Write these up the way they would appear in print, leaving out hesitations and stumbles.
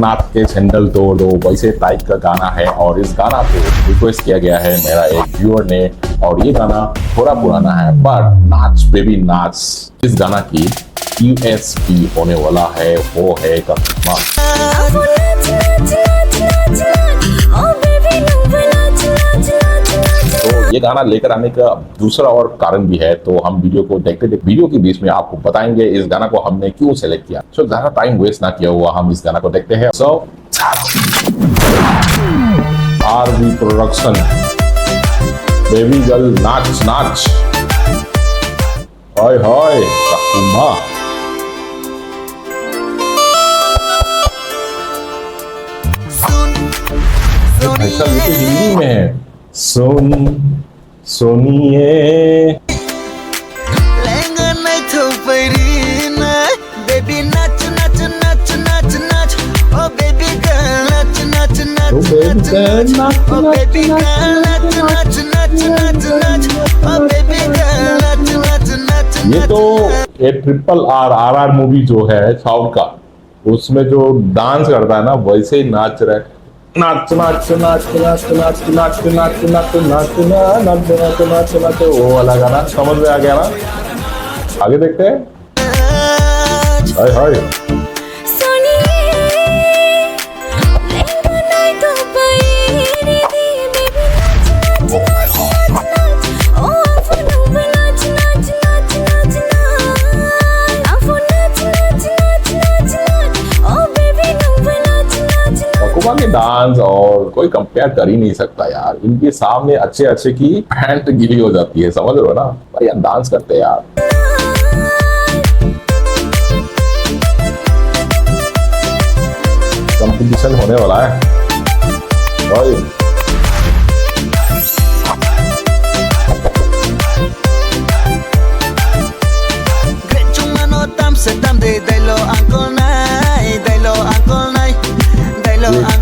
नाथ के सैंडल तोड़ दो वैसे टाइप का गाना है और इस गाना को रिक्वेस्ट किया गया है मेरा एक व्यूअर ने और ये गाना थोड़ा पुराना है बट नाच बेबी नाच इस गाना की यूएसपी होने वाला है वो है ककुमा। तो ये गाना लेकर आने का दूसरा और कारण भी है तो हम वीडियो को देखते वीडियो के बीच में आपको बताएंगे इस गाना को हमने क्यों सेलेक्ट किया। सो ज्यादा टाइम वेस्ट ना किया हुआ हम इस गाना को देखते हैं। सो आरवी प्रोडक्शन बेबी गर्ल नाच नाच हाय हाय ककुमा। ऐसा ये तो हिंदी में है। सोनिए बेबी नाच नाच नाच नाच नाच ओ बेबी गर्ल नाच नाच नाच नाच ओ बेबी गर्ल नाच नाच नाच नाच नाच ओ बेबी गर्ल नाच नाच नाच। ये तो ये RRR मूवी जो है साउथ का उसमें जो डांस करता है ना वैसे ही नाच रहा है। नाच नाच नाच नाच नाच नाच नाच नाच नाच नाच नाच नाच वो वाला गाना समझ में आ गया ना। आगे देखते हैं। हाय हाय ककुमा के डांस और कोई कंपेयर कर ही नहीं सकता यार। इनके सामने अच्छे अच्छे की पैंट गीली हो जाती है समझ रहे हो ना भाई यार डांस करते हैं यार। कंपटीशन होने वाला है भाई।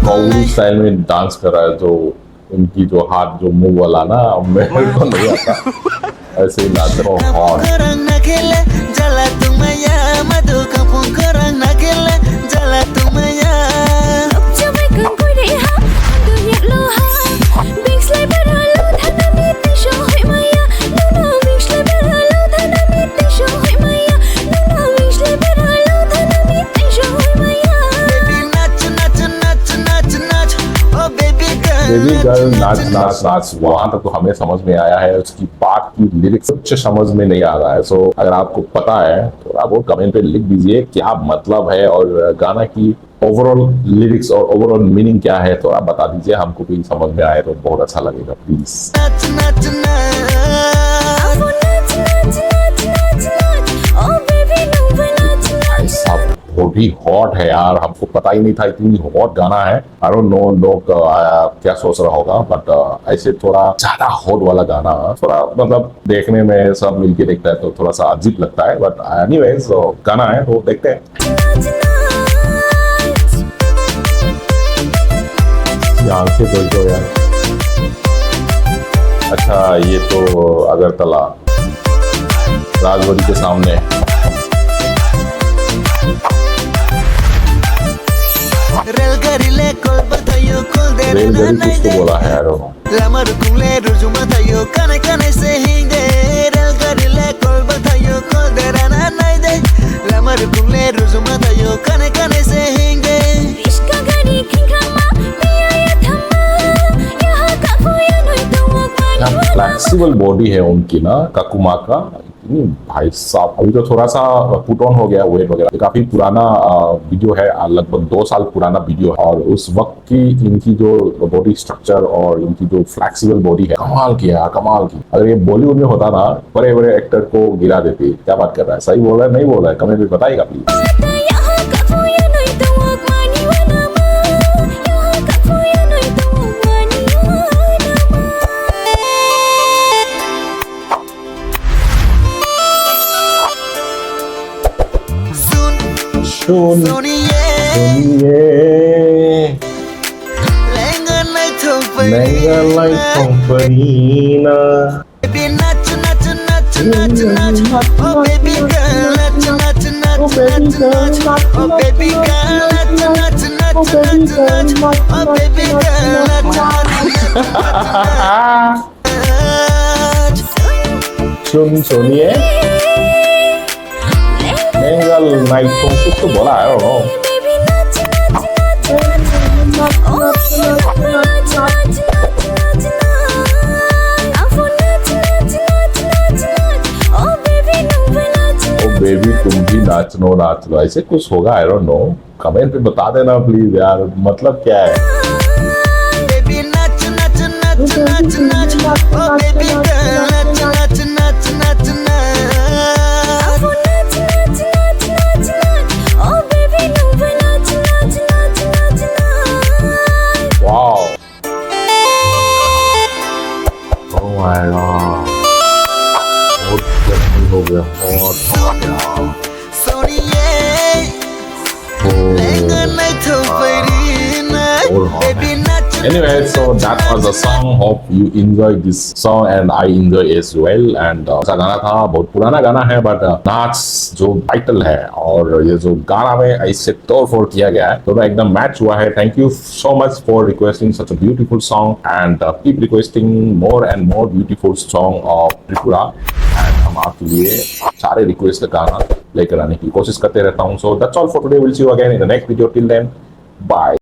कौड़ी स्टाइल में डांस कर रहा है जो इनकी जो हाथ जो मुंह वाला ना मेरे को नहीं आता ऐसे ही नाच रहा हूँ। बेबी गर्ल नाच नाच नाच वहां तक तो हमें समझ में आया है। उसकी बात की लिरिक्स कुछ समझ में नहीं आ रहा है। सो अगर आपको पता है थोड़ा बहुत कमेंट पे लिख दीजिए क्या मतलब है और गाना की ओवरऑल लिरिक्स और ओवरऑल मीनिंग क्या है तो आप बता दीजिए हमको भी समझ में आए तो बहुत अच्छा लगेगा प्लीज। भी हॉट है यार हमको पता ही नहीं था इतनी हॉट गाना है। आई डोंट नो लोग क्या सोच रहा होगा बट ऐसे थोड़ा ज्यादा हॉट वाला गाना थोड़ा मतलब देखने में सब मिलके देखता है तो थोड़ा सा अजीब लगता है बट एनीवेज गाना है तो देखते हैं। आंखें खोल दो यार। अच्छा ये तो अगरतला राजबाड़ी के सामने रेलगाड़ी कुछ तो बोला है यार। फ्लेक्सिबल बॉडी है उनकी ना ककुमा का भाई साहब। अभी तो थोड़ा सा पुट ऑन हो गया वेट वगैरह। काफी पुराना वीडियो है लगभग 2 साल पुराना वीडियो है और उस वक्त की इनकी जो बॉडी स्ट्रक्चर और इनकी जो फ्लेक्सिबल बॉडी है कमाल की है कमाल की। अगर ये बॉलीवुड में होता ना बड़े बड़े एक्टर को गिरा देते। क्या बात कर रहा है सही बोल रहा है नहीं बोल रहा है कमेंट में बताइएगा प्लीज। सुनिए महंगा लाइफ कंपनीना नाच नाच नाच ओ बेबी गर्ल नाच सुन सुनिए Bengal night song कुछ तो बोला है नो ओ बेबी तुम भी नाच लो ऐसे कुछ होगा आई डोंट नो कमेंट पे बता देना प्लीज यार मतलब क्या है बेबी नाच नाच नाच नाच नाच ओ बेबी गर्ल नाच नाच नाच नाच वाओ ओह माय गॉड बहुत गर्मी हो गया बहुत हो गया सोनिए लहंगा नहीं तो परी ना बेबी नाच Anyway, so that was the song. Hope you enjoyed this song and I enjoy as well. And ऐसा गाना था बहुत पुराना गाना है but नाच जो टाइटल है और ये जो गाना में ऐसे तोड़ फोड़ किया गया है दोनों एकदम मैच हुआ है. Thank you so much for requesting such a beautiful song and keep requesting more and more beautiful song of Tripura. And हम आपके लिए सारे रिक्वेस्ट का गाना लेकर आने की कोशिश करते रहता हूँ. So that's all for today. We'll see you again in the next video. Till then, bye.